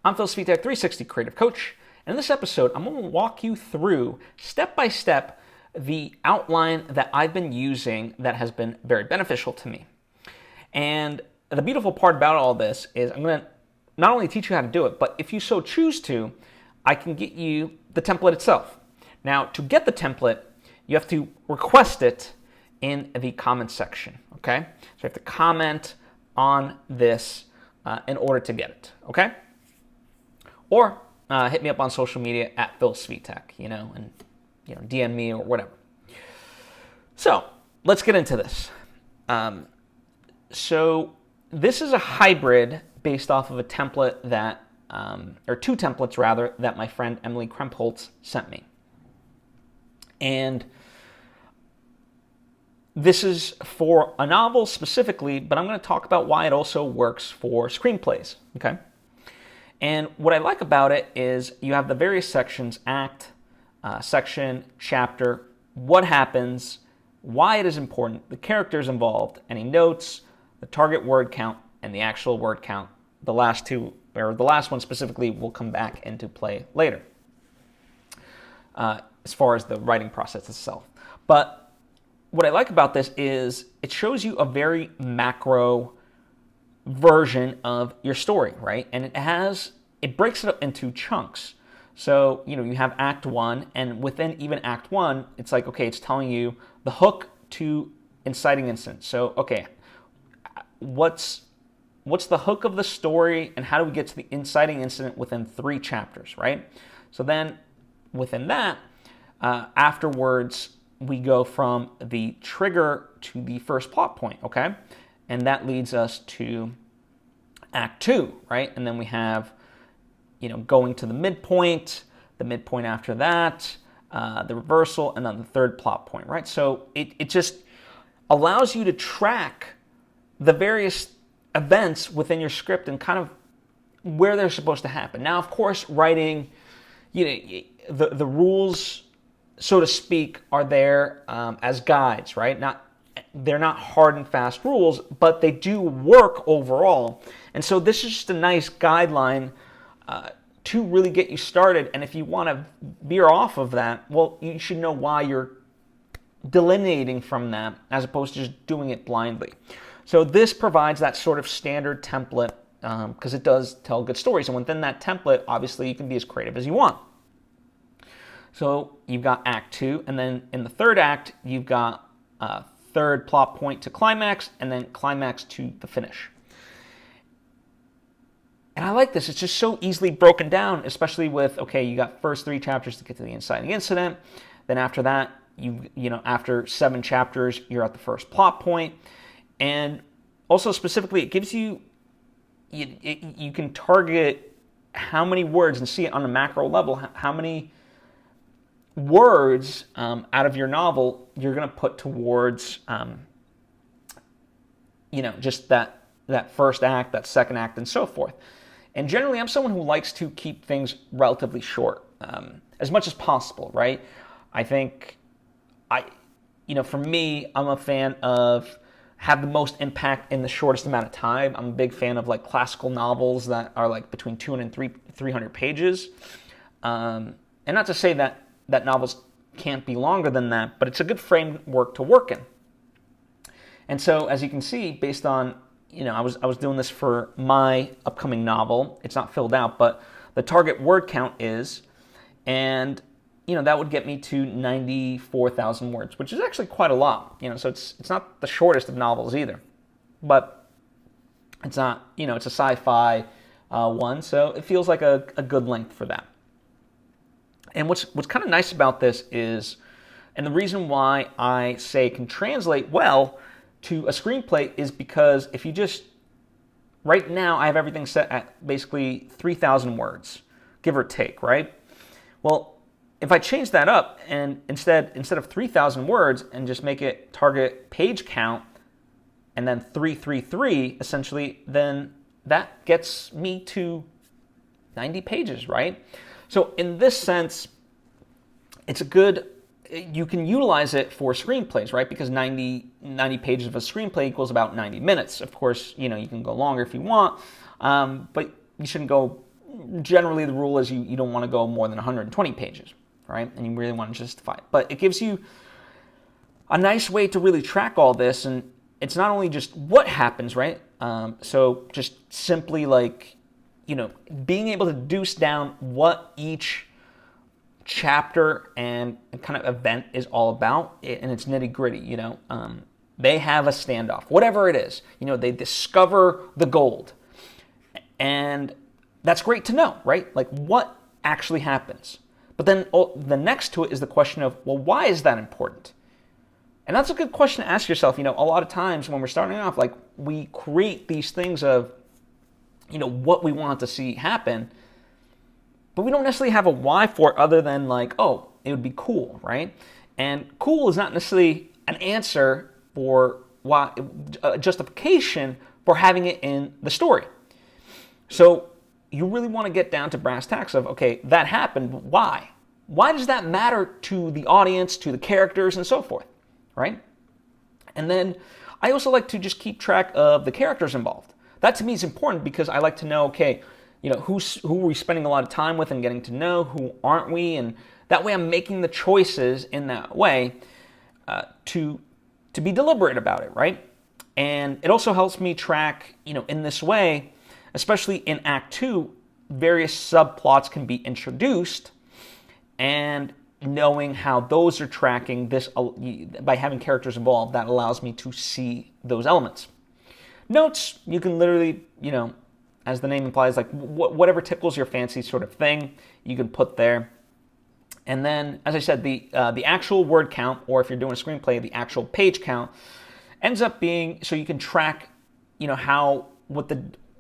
I'm Phil Svitek, 360 Creative Coach, and in this episode, I'm going to walk you through, step by step, the outline that I've been using that has been very beneficial to me. And the beautiful part about all this is I'm going to not only teach you how to do it, but if you so choose to, I can get you the template itself. Now, to get the template, you have to request it in the comments section, okay? So you have to comment on this in order to get it, okay? Or hit me up on social media at Phil Svitek, and DM me or whatever. So let's get into this. So this is a hybrid based off of a template that, or two templates rather, that my friend Emily Krempholz sent me. And this is for a novel specifically, but I'm going to talk about why it also works for screenplays, okay? And what I like about it is you have the various sections: act, section, chapter, what happens, why it is important, the characters involved, any notes, the target word count, and the actual word count. The last two, or the last one specifically, will come back into play later as far as the writing process itself. But what I like about this is it shows you a very macro version of your story, right? And it breaks it up into chunks. So, you have Act 1, and within even Act 1, it's like, okay, it's telling you the hook to inciting incident. So, okay, what's the hook of the story, and how do we get to the inciting incident within 3 chapters, right? So then, within that, afterwards, we go from the trigger to the first plot point, okay? And that leads us to Act 2, right? And then we have, going to the midpoint after that, the reversal, and then the third plot point, right? So it just allows you to track the various events within your script and kind of where they're supposed to happen. Now, of course, writing, the rules, so to speak, are there as guides, right? They're not hard and fast rules, but they do work overall. And so this is just a nice guideline to really get you started. And if you want to veer off of that, well, you should know why you're delineating from that as opposed to just doing it blindly. So this provides that sort of standard template because it does tell good stories. And within that template, obviously, you can be as creative as you want. So you've got Act 2, and then in the third act, you've got third plot point to climax, and then climax to the finish. And I like this. It's just so easily broken down, especially with, okay, you got first 3 chapters to get to the inciting incident. Then after that, after 7 chapters, you're at the first plot point. And also specifically, it gives you can target how many words and see it on a macro level, how many words out of your novel you're going to put towards, just that first act, that second act, and so forth. And generally, I'm someone who likes to keep things relatively short, as much as possible, right? I think, for me, I'm a fan of have the most impact in the shortest amount of time. I'm a big fan of like classical novels that are like between 200 and 300 pages. And not to say that novels can't be longer than that, but it's a good framework to work in. And so, as you can see, based on, I was doing this for my upcoming novel. It's not filled out, but the target word count is, and that would get me to 94,000 words, which is actually quite a lot. So it's not the shortest of novels either, but it's not, it's a sci-fi one, so it feels like a good length for that. And what's kind of nice about this is, and the reason why I say can translate well to a screenplay is because if you just, right now I have everything set at basically 3,000 words, give or take, right? Well, if I change that up and instead of 3,000 words and just make it target page count and then 333 essentially, then that gets me to 90 pages, right? So in this sense, it's a good, you can utilize it for screenplays, right? Because 90 pages of a screenplay equals about 90 minutes. Of course, you can go longer if you want, but you shouldn't go generally the rule is you don't want to go more than 120 pages, right? And you really want to justify it. But it gives you a nice way to really track all this, and it's not only just what happens, right? So just simply like, being able to deduce down what each chapter and kind of event is all about, and it's nitty gritty, they have a standoff, whatever it is, they discover the gold, and that's great to know, right? Like what actually happens. But then the next to it is the question of, well, why is that important? And that's a good question to ask yourself. A lot of times when we're starting off, like we create these things of, what we want to see happen, but we don't necessarily have a why for it other than like, oh, it would be cool, right? And cool is not necessarily an answer for why, a justification for having it in the story. So you really want to get down to brass tacks of, okay, that happened, why? Why does that matter to the audience, to the characters, and so forth, right? And then I also like to just keep track of the characters involved. That to me is important because I like to know, okay, who are we spending a lot of time with and getting to know, who aren't we, and that way I'm making the choices in that way to be deliberate about it, right? And it also helps me track, in this way, especially in Act 2, various subplots can be introduced, and knowing how those are tracking this by having characters involved, that allows me to see those elements. Notes, you can literally, as the name implies, like whatever tickles your fancy sort of thing, you can put there. And then, as I said, the actual word count, or if you're doing a screenplay, the actual page count, ends up being so you can track,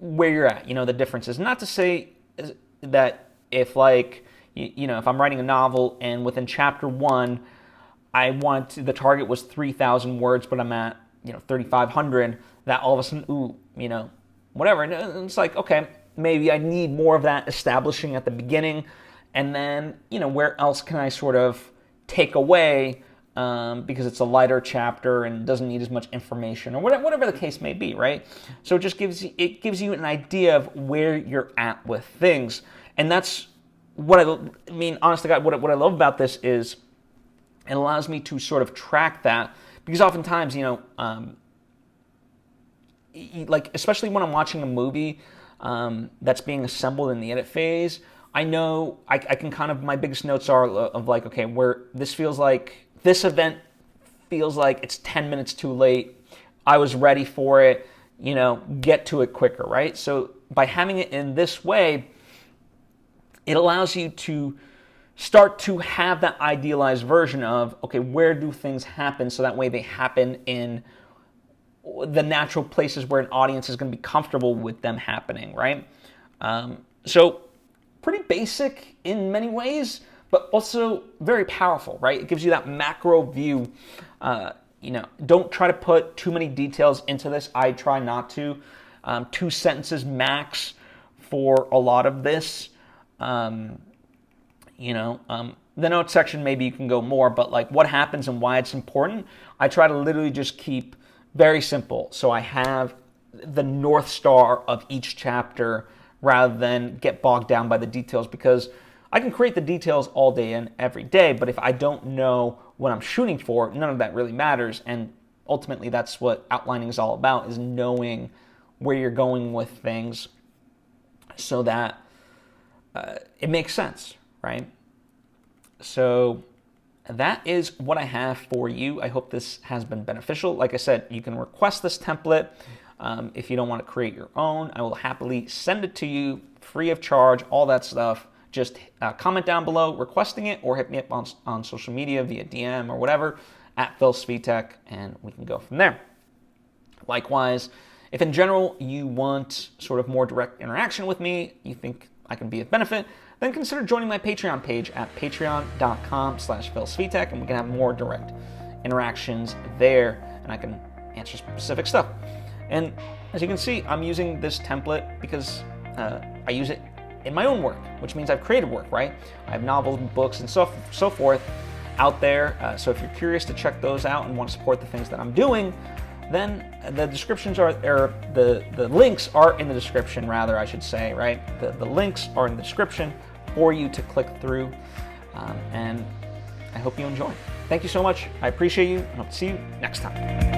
where you're at, the differences. Not to say that if like, if I'm writing a novel and within chapter 1, the target was 3,000 words, but I'm at, 3,500, that all of a sudden, whatever. And it's like, okay, maybe I need more of that establishing at the beginning, and then, where else can I sort of take away because it's a lighter chapter and doesn't need as much information, or whatever the case may be, right? So it just gives you an idea of where you're at with things, and that's what I mean. Honest to God, what I love about this is it allows me to sort of track that, because oftentimes, like especially when I'm watching a movie that's being assembled in the edit phase, I know I can kind of, my biggest notes are of like, okay, where this event feels like it's 10 minutes too late. I was ready for it, get to it quicker, right? So by having it in this way, it allows you to start to have that idealized version of, okay, where do things happen, so that way they happen in the natural places where an audience is going to be comfortable with them happening, right? So pretty basic in many ways, but also very powerful, right? It gives you that macro view. Don't try to put too many details into this. I try not to. 2 sentences max for a lot of this. The notes section, maybe you can go more, but like what happens and why it's important, I try to literally just keep very simple. So I have the North Star of each chapter rather than get bogged down by the details, because I can create the details all day and every day, but if I don't know what I'm shooting for, none of that really matters. And ultimately that's what outlining is all about, is knowing where you're going with things so that it makes sense, right? So that is what I have for you. I hope this has been beneficial. Like I said, you can request this template. If you don't want to create your own, I will happily send it to you free of charge, all that stuff. Just comment down below requesting it, or hit me up on social media via DM or whatever, at Phil Svitek, and we can go from there. Likewise, if in general you want sort of more direct interaction with me, you think I can be of benefit, then consider joining my Patreon page at patreon.com/PhilSvitek, and we can have more direct interactions there, and I can answer specific stuff. And as you can see, I'm using this template because I use it in my own work, which means I've created work, right? I have novels and books and so forth out there. So if you're curious to check those out and want to support the things that I'm doing, then the descriptions are, or the links are in the description, rather, I should say, right? The links are in the description for you to click through, and I hope you enjoy. Thank you so much. I appreciate you, and I'll see you next time.